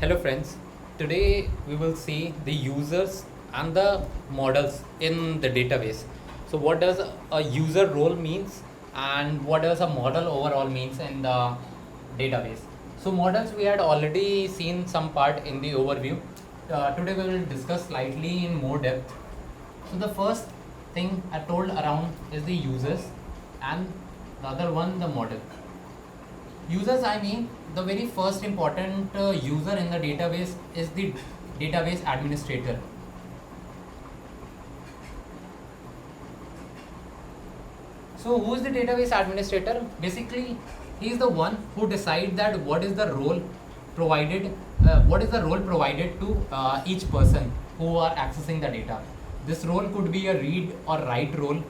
Hello friends, today we will see the users and the models in the database. So what does a user role means and what does a model overall means in the database. So models we had already seen some part in the overview. Today we will discuss slightly in more depth. So the first thing I told around is the users and the other one the model. Users, I mean, the very first important user in the database is the database administrator. So, who is the database administrator? Basically, he is the one who decides that what is the role provided, to each person who are accessing the data. This role could be a read or write role.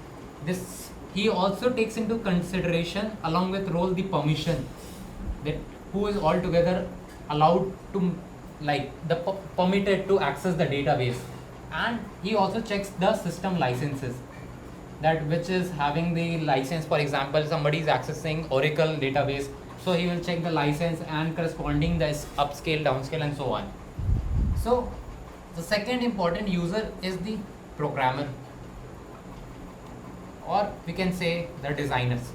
This he also takes into consideration along with role the permission that who is altogether allowed to permitted to access the database, and he also checks the system licenses that which is having the license. For example, somebody is accessing Oracle database, so he will check the license and corresponding the upscale, downscale, and so on. So the second important user is the programmer, or we can say the designers.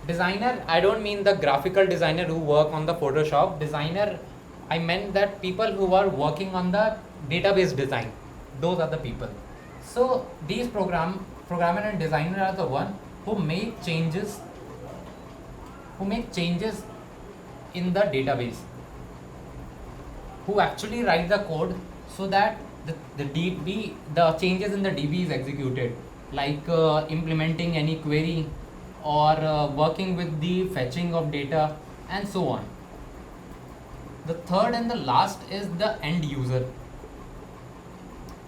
Designer, I don't mean the graphical designer who work on the Photoshop. Designer, I meant that people who are working on the database design. Those are the people. So these programmer and designer are the one who make changes in the database, who actually write the code so that the changes in the DB is executed, like implementing any query or working with the fetching of data and so on. The third and the last is the end user.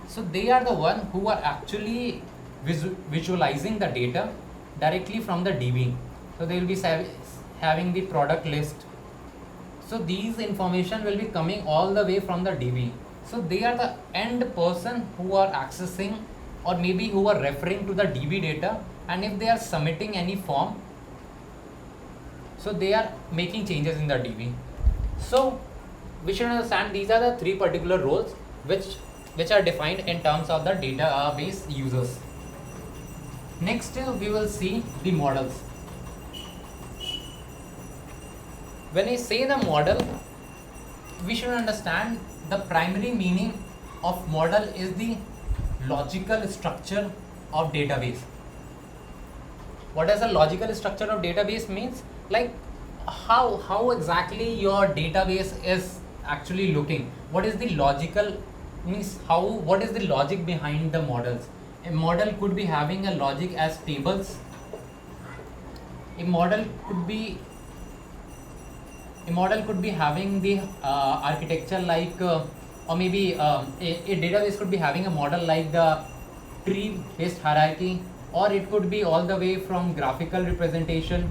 So they are the one who are actually visualizing the data directly from the DB. So they will be having the product list. So these information will be coming all the way from the DB. So they are the end person who are accessing or maybe who are referring to the DB data, and if they are submitting any form, so they are making changes in the DB. So we should understand these are the three particular roles which are defined in terms of the database users. Next we will see the models. When I say the model, we should understand the primary meaning of model is the logical structure of database. What does a logical structure of database means? Like how exactly your database is actually looking. What is the logical means what is the logic behind the models? A model could be having a logic as tables. A model could be having the architecture like or maybe a database could be having a model like the tree based hierarchy, or it could be all the way from graphical representation,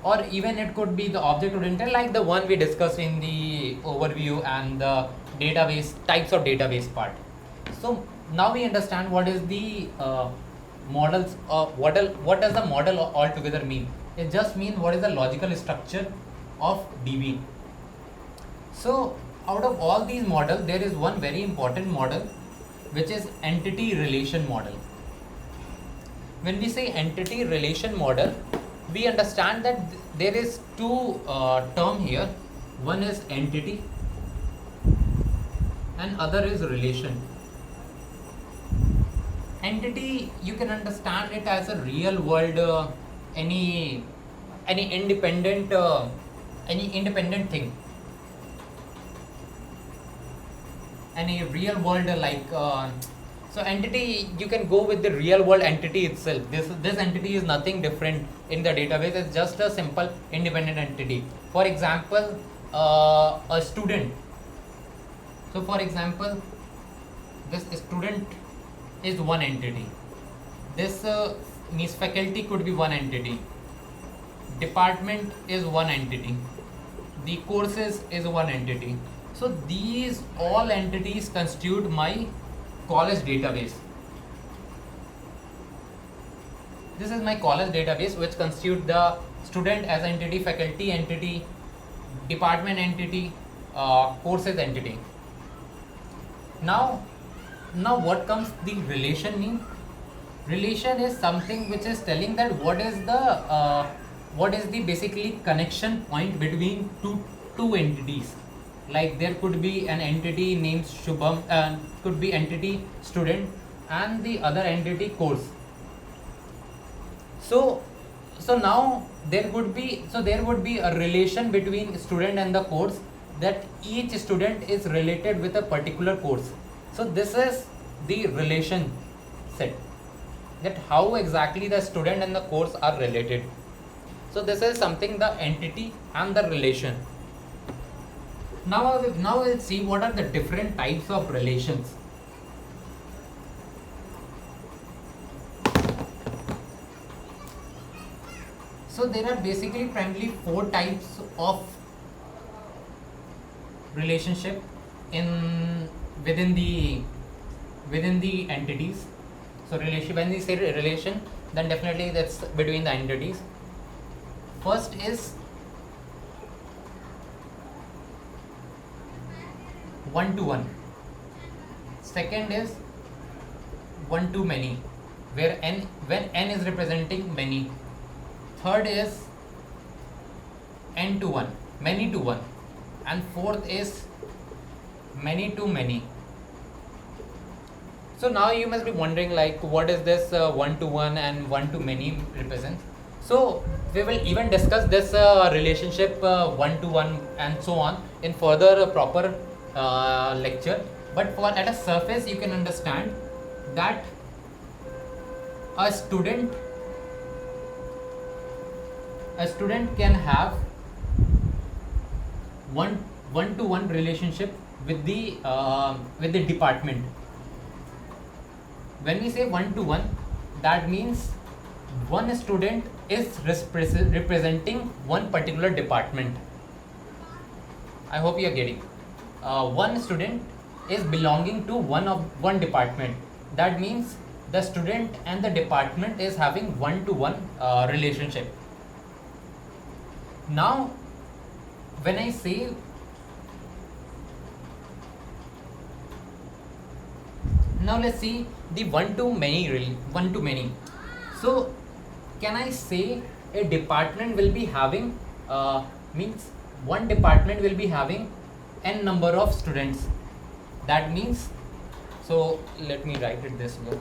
or even it could be the object oriented like the one we discussed in the overview and the database types of database part. So now we understand what is the models. What does the model altogether mean? It just means what is the logical structure of DB. So out of all these models, there is one very important model which is entity relation model. When we say entity relation model, we understand that there is two term here. One is entity and other is relation. Entity, you can understand it as a real world, any independent thing, any real world so entity, you can go with the real world entity itself. This entity is nothing different in the database. It's just a simple independent entity. For example, a student. So for example, this student is one entity. This means faculty could be one entity. Department is one entity. The courses is one entity. So these all entities constitute my college database. This is my college database which constitute the student as entity, faculty entity, department entity, courses entity. Now what comes the relation mean? Relation is something which is telling that what is the basically connection point between two entities. Like there could be an entity named Shubham, could be entity student, and the other entity course. So now there would be a relation between student and the course, that each student is related with a particular course. So this is the relation set, that how exactly the student and the course are related. So this is something, the entity and the relation. Now we'll see what are the different types of relations. So there are basically primarily 4 types of relationship within the entities. So relation, when we say relation, then definitely that's between the entities. First is one-to-one. Second is one-to-many, where when n is representing many. Third is n-to-one, many-to-one, and fourth is many-to-many. So now you must be wondering, like, what is this one-to-one and one-to-many represents? So we will even discuss this relationship one-to-one and so on in further proper lecture. But for at a surface, you can understand that a student can have one-to-one relationship with the department. When we say one-to-one, that means one student is representing one particular department. I hope you are getting. One student is belonging to one department. That means the student and the department is having one-to-one relationship. Now, when I say now let's see the one-to-many. So can I say a department will be having means one department will be having n number of students. That means, so let me write it this way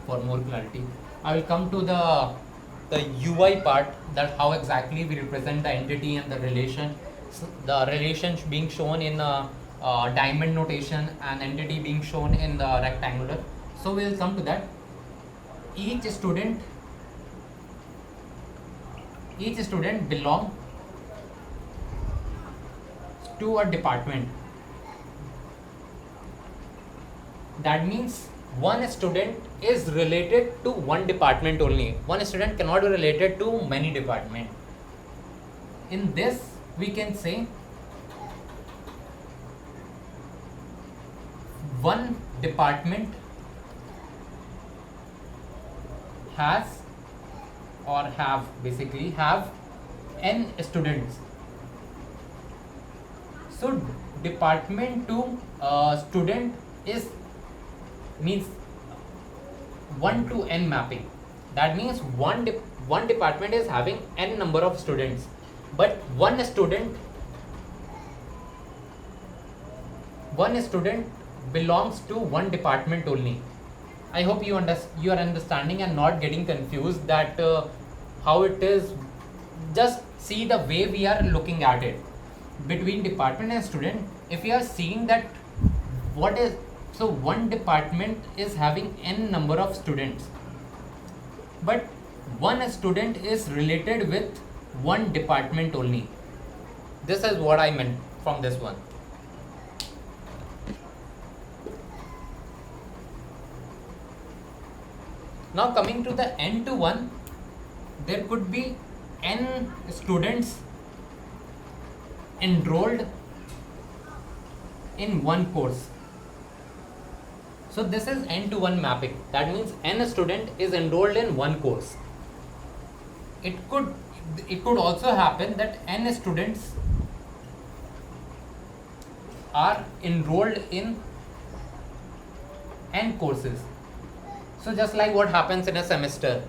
for more clarity. I will come to the UI part, that how exactly we represent the entity and the relation. So the relation being shown in diamond notation and entity being shown in the rectangular. So we will come to that. Each student belong to a department. That means one student is related to one department only. One student cannot be related to many departments. In this, we can say one department have n students. So department to student is means 1 to n mapping. That means one department is having n number of students, but one student belongs to one department only. I hope you are understanding and not getting confused that how it is. Just see the way we are looking at it between department and student. If you are seeing that what is, so one department is having n number of students, but one student is related with one department only. This is what I meant from this one. Now coming to the n-to-1, there could be n students enrolled in one course. So this is n-to-1 mapping. That means n student is enrolled in one course. It could it could also happen that n students are enrolled in n courses. So just like what happens in a semester,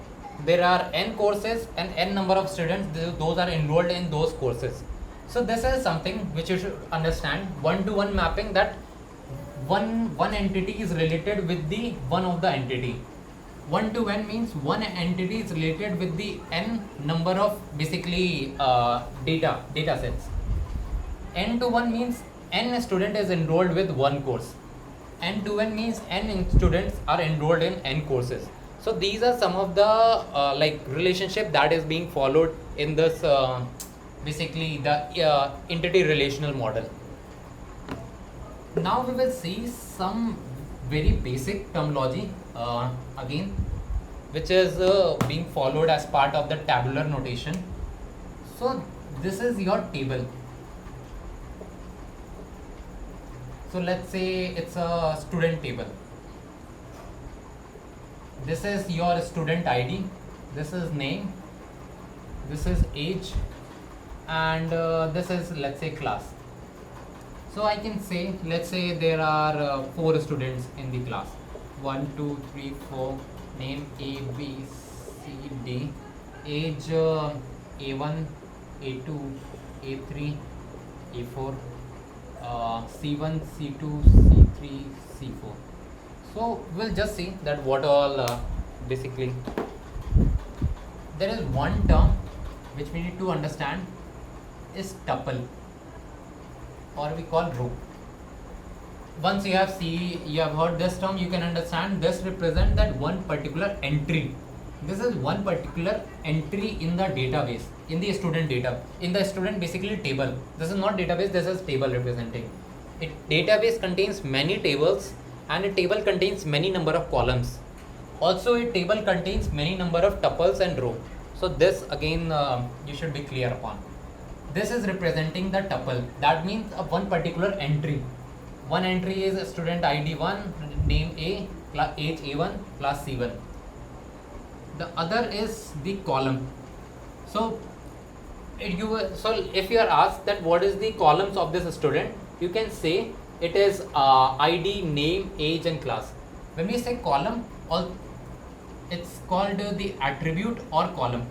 there are n courses and n number of students, those are enrolled in those courses. So this is something which you should understand, one-to-one mapping, that one entity is related with the one of the entity. One to n means one entity is related with the n number of basically data sets. N to 1 means n student is enrolled with one course. N to n means n students are enrolled in n courses. So these are some of the like relationship that is being followed in this basically the entity relational model. Now we will see some very basic terminology again, which is being followed as part of the tabular notation. So this is your table. So let's say it's a student table. This is your student ID, this is name, this is age, and this is, let's say, class. So I can say, let's say there are 4 students in the class. 1, 2, 3, 4, name A, B, C, D, age A1, A2, A3, A4, C1, C2, C3, C4. So we'll just see that what all basically, there is one term which we need to understand is tuple, or we call row. Once you have heard this term, you can understand this represents that one particular entry. This is one particular entry in the database, in the student data, in the student basically table. This is not database, this is table representing. Database contains many tables, and a table contains many number of columns. Also a table contains many number of tuples and row. So this again you should be clear upon. This is representing the tuple. That means one particular entry. One entry is student ID 1, name A, age A1, class C1. The other is the column. So if you are asked that what is the columns of this student, you can say it is ID, name, age, and class. When we say column, it's called the attribute or column.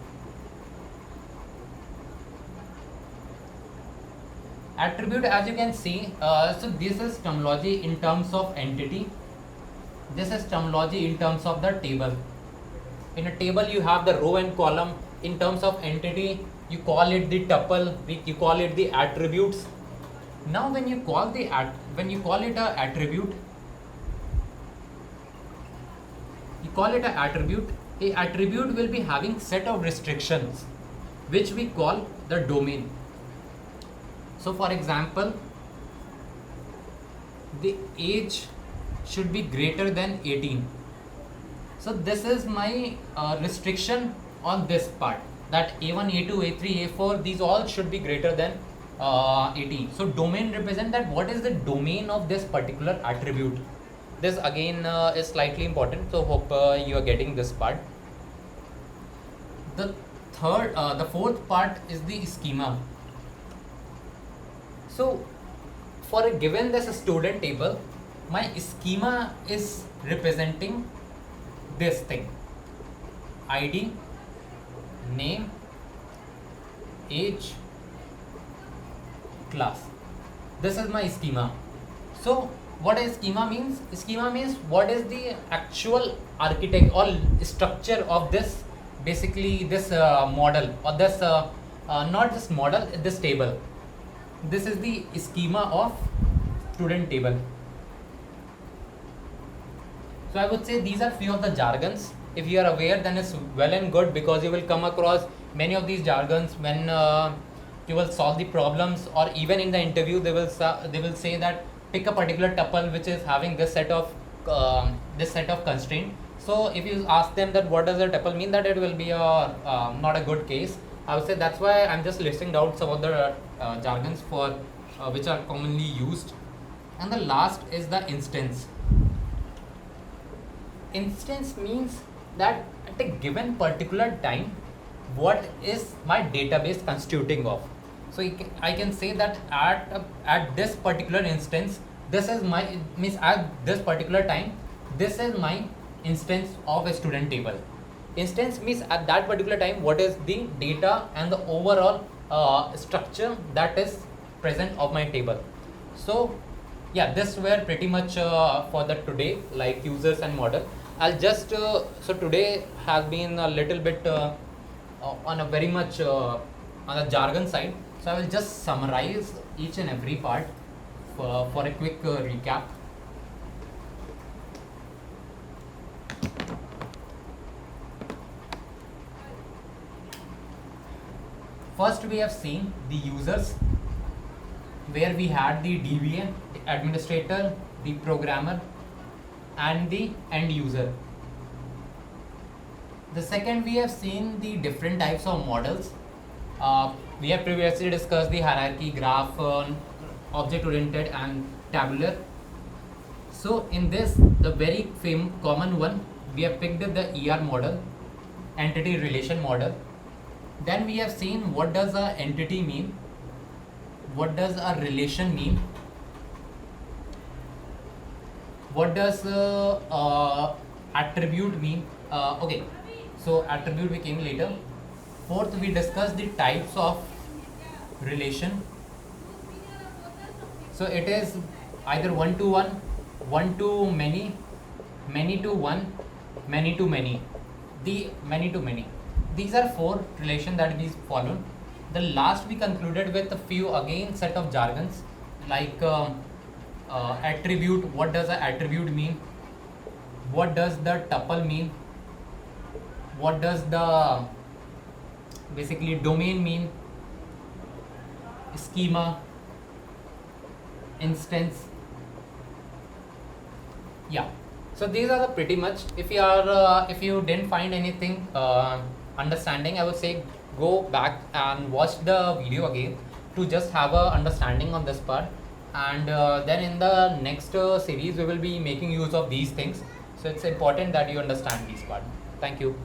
Attribute, as you can see, so this is terminology in terms of entity. This is terminology in terms of the table. In a table you have the row and column. In terms of entity, you call it the tuple, you call it the attributes. Now when you call it a attribute, a attribute will be having set of restrictions which we call the domain. So for example, the age should be greater than 18. So this is my restriction on this part, that A1, A2, A3, A4, these all should be greater than 18. So domain represent that what is the domain of this particular attribute. This again is slightly important, so hope you are getting this part. The fourth part is the schema. So for a given this student table, my schema is representing this thing: ID, name, age, class. This is my schema. So what is schema means? Schema means what is the actual architect or structure of this, basically this model, or this not just model, this table. This is the schema of student table. So I would say these are few of the jargons. If you are aware, then it's well and good, because you will come across many of these jargons when you will solve the problems, or even in the interview they will say that pick a particular tuple which is having this set of constraint. So if you ask them that what does a tuple mean, that it will be not a good case. I would say that's why I'm just listing out some of the jargons for which are commonly used. And the last is the instance. Instance means that at a given particular time what is my database constituting of. So I can say that at this particular instance, this is my, means at this particular time, this is my instance of a student table. Instance means at that particular time what is the data and the overall structure that is present of my table. So yeah, this were pretty much for the today, like users and model. I'll just so today has been a little bit on a very much on the jargon side, so I will just summarize each and every part for a quick recap. First we have seen the users, where we had the DBA, the administrator, the programmer, and the end user. The second, we have seen the different types of models. We have previously discussed the hierarchy, graph, object oriented, and tabular. So in this, the very common one, we have picked the ER model, entity relation model. Then we have seen what does a entity mean, what does a relation mean, what does attribute mean. Okay, so attribute we came later. Fourth, we discussed the types of relation. So it is either one to one, one to many, many to one, many to many. The many to many. These are four relations that we followed. The last we concluded with a few again set of jargons, like attribute. What does an attribute mean? What does the tuple mean? What does the basically domain mean? Schema, instance. Yeah. So these are the pretty much. If you are if you didn't find anything understanding, I would say go back and watch the video again to just have a understanding on this part. And then in the next series we will be making use of these things. So it's important that you understand these part. Thank you.